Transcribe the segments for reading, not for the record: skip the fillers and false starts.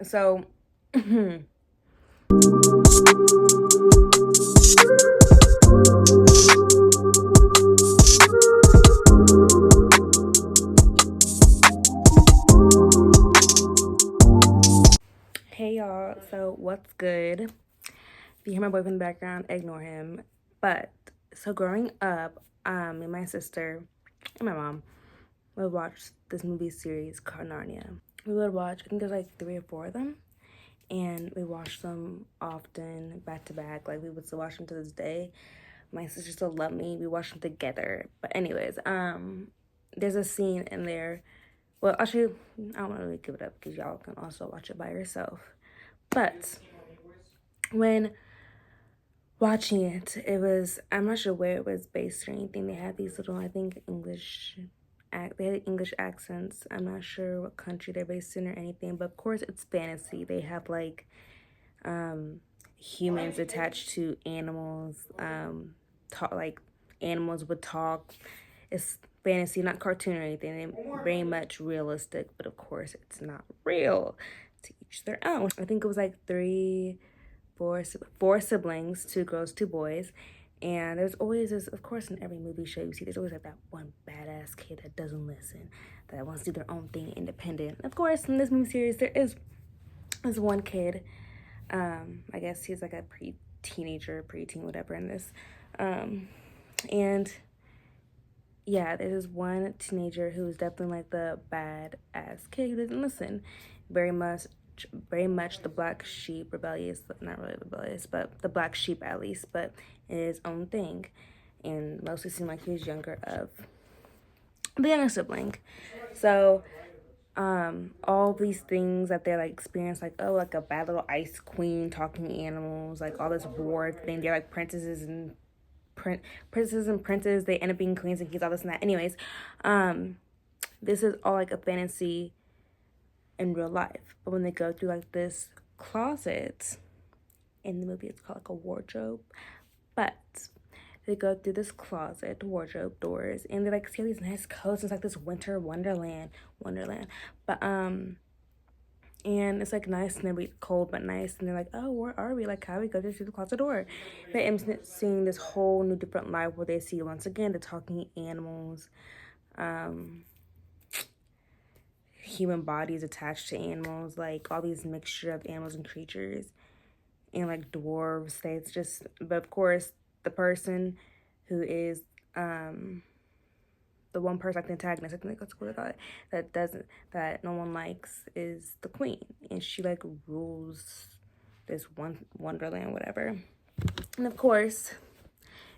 So, hey y'all. So, what's good? If you hear my boyfriend in the background, ignore him. But, so growing up, me and my sister and my mom would watch this movie series called Narnia. We would watch, I think there's like 3 or 4 of them. And we watched them often, back to back. Like, we would still watch them to this day. My sister still loved me. We watched them together. But anyways, there's a scene in there. Well, actually, I don't want to really give it up because y'all can also watch it by yourself. But when watching it, it was, I'm not sure where it was based or anything. They had these little, I think, they had English accents. I'm not sure what country they're based in or anything, but of course it's fantasy. They have like humans attached to animals, talk like animals would talk. It's fantasy, not cartoon or anything. They're very much realistic, but of course it's not real. To each their own. I think it was like four siblings, 2 girls, 2 boys. And there's always this, of course, in every movie show you see, there's always like that one badass kid that doesn't listen, that wants to do their own thing independent. Of course, in this movie series, there is this one kid. I guess he's like a pre-teenager, pre-teen, whatever in this. And yeah, there's this one teenager who is definitely like the badass kid who doesn't listen. Very much the black sheep, rebellious, not really rebellious, but the black sheep at least, but in his own thing. And mostly seemed like he was younger of the younger sibling. So, all these things that they like experience, like, oh, like a bad little ice queen talking animals, like all this war thing. They're like princesses and princes. They end up being queens and kings, all this and that. Anyways, this is all like a fantasy in real life. But when they go through like this closet in the movie, it's called like a wardrobe. But they go through this closet, wardrobe doors, and they like see all these nice coats. It's like this winter wonderland. But and it's like nice and then cold but nice, and they're like, oh, where are we? Like, how do we go through the closet door? They end up seeing this whole new different life where they see once again the talking animals, human bodies attached to animals, like all these mixture of animals and creatures, and like dwarves. It's just, but of course, the person who is the one person, like the antagonist, I think that's what they call it, that no one likes, is the queen, and she like rules this one wonderland, whatever. And of course,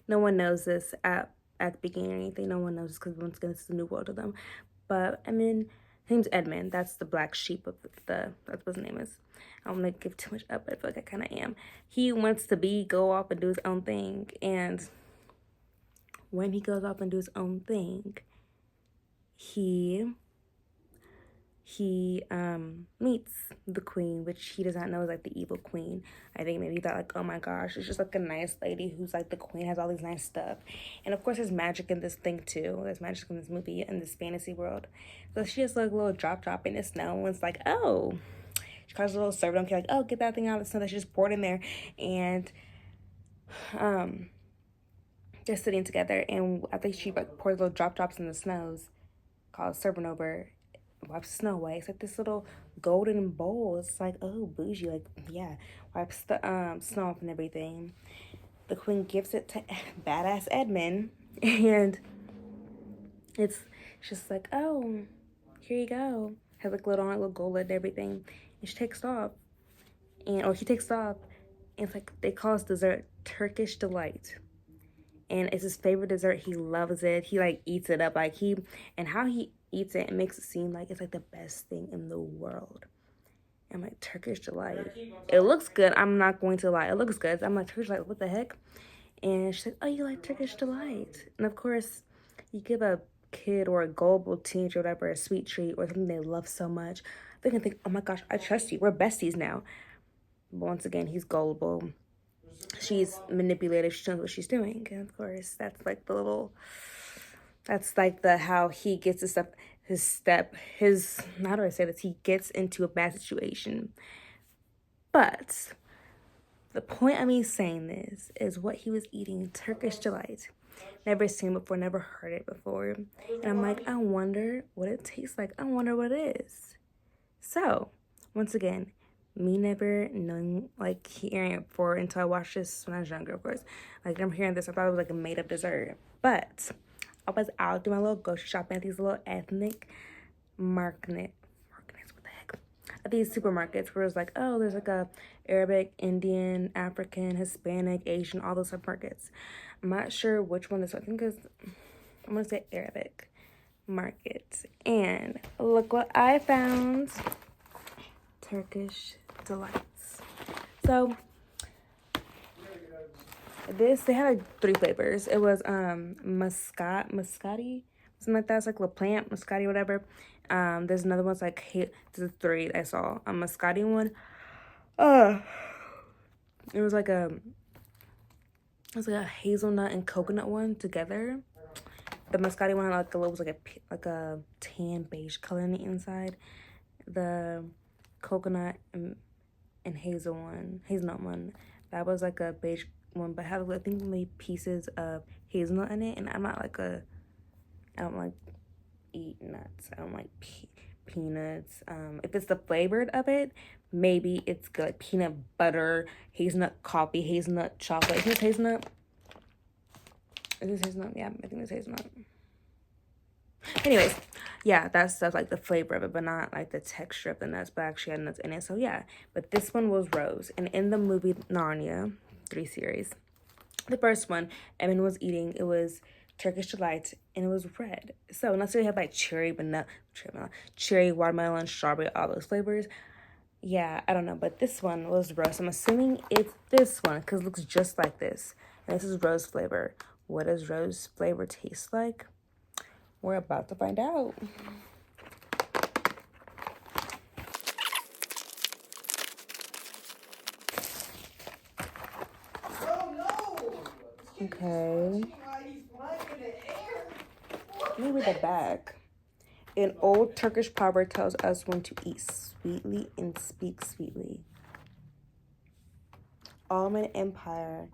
no one knows this at the beginning or anything. No one knows because once again, it's a new world to them. But I mean, his name's Edmund. That's the black sheep of that's what his name is. I don't want to give too much up, but I feel like I kind of am. He wants to go off and do his own thing, and when he goes off and do his own thing, he meets the queen, which he does not know is like the evil queen. I think maybe he thought like, oh my gosh, it's just like a nice lady who's like the queen, has all these nice stuff. And of course there's magic in this thing too. There's magic in this movie, in this fantasy world. So she has like a little drop in the snow, and it's like, oh, she calls a little servant, like, oh, get that thing out of the snow that she just poured in there. And they're sitting together, and I think she like pours little drops in the snows, calls servant over, wipes the snow away. It's like this little golden bowl. It's like, oh, bougie, like, yeah, wipes the snow off and everything. The queen gives it to badass Edmund, and it's just like, oh, here you go. Has like little gold lid and everything. And she takes off, or he takes off, and it's like, they call his dessert Turkish delight. And it's his favorite dessert. He loves it. He like eats it up. Like and how he eats it, it makes it seem like it's like the best thing in the world. I'm like, Turkish delight. It looks good. I'm not going to lie. It looks good. I'm like, Turkish delight, what the heck? And she's like, oh, you like Turkish delight? And of course, you give a kid or a gullible teenager or whatever a sweet treat or something they love so much, they're gonna think, oh my gosh, I trust you. We're besties now. But once again, he's gullible. She's manipulative. She knows what she's doing. And of course, that's like the how he gets his stuff. how do I say this? He gets into a bad situation. But the point of me saying this is what he was eating, Turkish delight. Never seen it before, never heard it before. And I'm like, I wonder what it tastes like. I wonder what it is. So, once again, me never knowing, like, hearing it before until I watched this when I was younger, of course. Like, I'm hearing this, I thought it was like a made up dessert. But I was out doing my little grocery shopping at these little ethnic markets, what the heck? At these supermarkets where it's like, oh, there's like a Arabic, Indian, African, Hispanic, Asian, all those supermarkets. I'm not sure which one this. I think is. I'm gonna say Arabic market. And look what I found. Turkish delights. So they had like 3 flavors. It was muscati, something like that. It's like La Plant, muscati, whatever. There's another one's like there's 3 I saw. A muscati one. It was like a hazelnut and coconut one together. The muscati one was like a tan beige color on the inside. The coconut and hazelnut one, that was like a beige one, but had I think maybe pieces of hazelnut in it. And I don't like eat nuts. I don't like peanuts. If it's the flavored of it, maybe it's good, like peanut butter, hazelnut coffee, hazelnut chocolate. Is this hazelnut? Yeah, I think it's hazelnut. Anyways, yeah, that stuff, like the flavor of it, but not like the texture of the nuts, but actually had nuts in it. So yeah, but this one was rose. And in the movie Narnia 3 series, the first one Evan was eating, it was Turkish delight, and it was red. So unless you have like cherry, watermelon, strawberry, all those flavors, yeah, I don't know, but this one was rose. I'm assuming it's this one because it looks just like this, and this is rose flavor. What does rose flavor taste like? We're about to find out. Okay. Maybe the back. An old Turkish proverb tells us when to eat sweetly and speak sweetly. Ottoman Empire.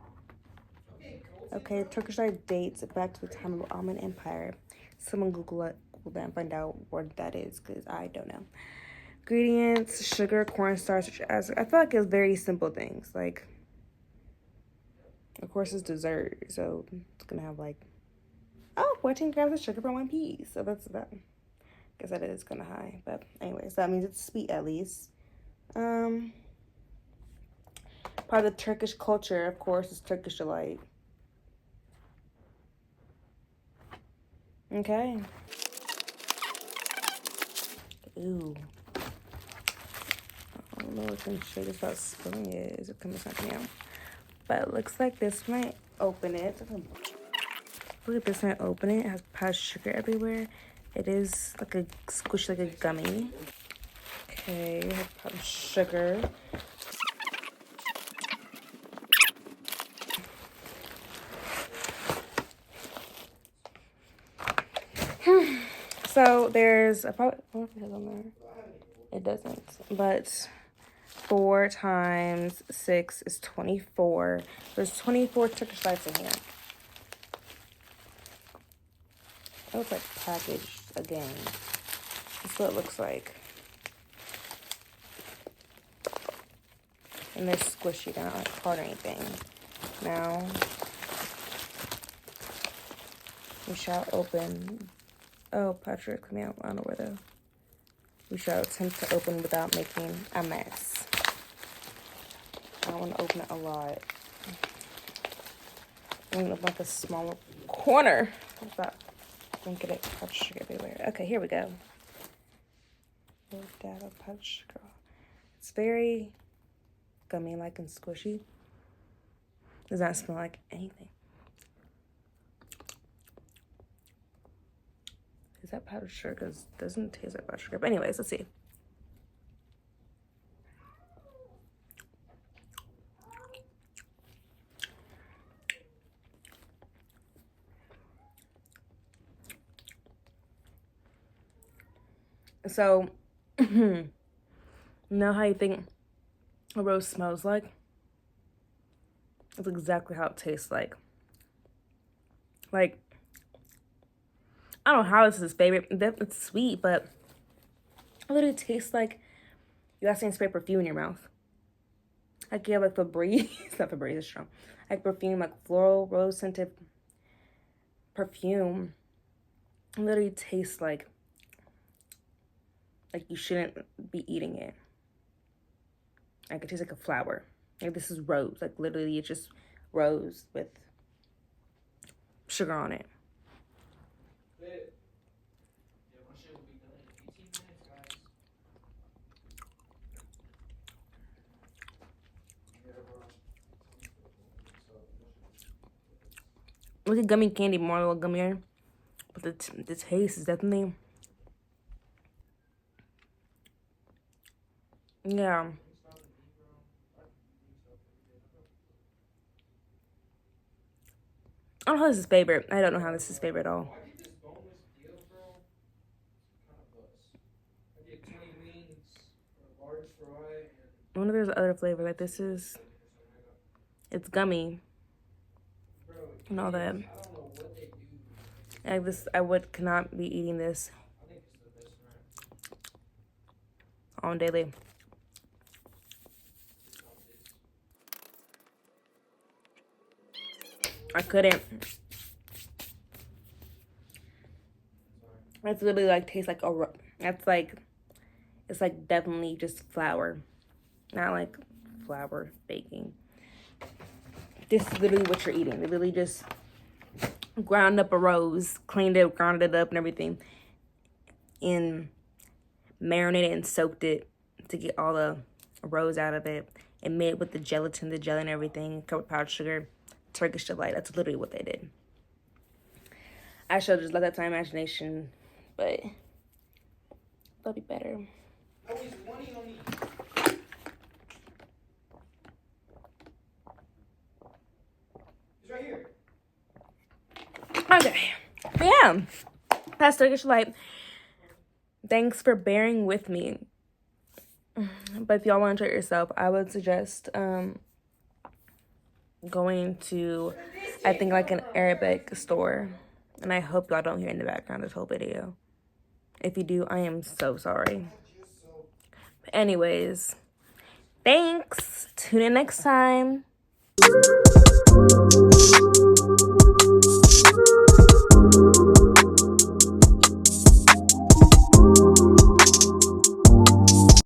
Okay, Turkish life dates back to the time of Ottoman Empire. Someone Google that and find out what that is, because I don't know. Ingredients: sugar, cornstarch. I feel like it's very simple things. Like, of course, it's dessert, so it's gonna have like 14 grams of sugar for 1 piece. So that's that. I guess that is kind of high, but anyways, that means it's sweet at least. Part of the Turkish culture, of course, is Turkish delight. Okay. Ooh. I don't know what's in shade about spilling it. Is it coming something out? But it looks like this might open it. Look at this might open it. It has powdered sugar everywhere. It is like a squish, like a gummy. Okay, it has powdered sugar. So there's a probably, I don't know if it has on there. It doesn't, but 4 times 6 is 24. There's 24 Turkish lights in here. Oh, it's like packaged again. That's what it looks like. And they're squishy, they're not like hard or anything. Now, we shall open. Oh, Patrick, let me out. I don't know where though. We shall attempt to open without making a mess. I want to open it a lot. I'm going to open like a smaller corner. What's that? Don't get it. Pouch sugar everywhere. Okay, here we go. Pouch sugar. It's very gummy-like and squishy. Does not smell like anything. Is that powdered sugar? Because it doesn't taste like powdered sugar. But anyways, let's see. So, know how you think a rose smells like? That's exactly how it tastes like. Like, I don't know how this is his favorite. It's sweet, but it literally tastes like you accidentally spray perfume in your mouth. Like you have like Febreze, not Febreze, it's strong. Like perfume, like floral, rose scented perfume. It literally tastes like you shouldn't be eating it. Like it tastes like a flower. Like this is rose. Like literally it's just rose with sugar on it. Look at gummy candy, more a little gummier. But the taste is definitely, yeah. I don't know how this is favorite. I don't know how this is favorite at all. I wonder if there's other flavor. Like this is, it's gummy and all that. Like this, cannot be eating this on daily. I couldn't. It's literally like tastes like a. That's like, it's like definitely just flour, not like flour baking. This is literally what you're eating. They literally just ground up a rose, cleaned it, grounded it up and everything, and marinated and soaked it to get all the rose out of it, and made it with the gelatin, the jelly and everything, covered powdered sugar, Turkish delight. That's literally what they did. I should have just let that to my imagination, but that'll be better. Right here. Okay. Yeah. That's Turkish delight. Thanks for bearing with me. But if y'all want to try it yourself, I would suggest going to, I think, like an Arabic store. And I hope y'all don't hear in the background this whole video. If you do, I am so sorry. But anyways, thanks. Tune in next time.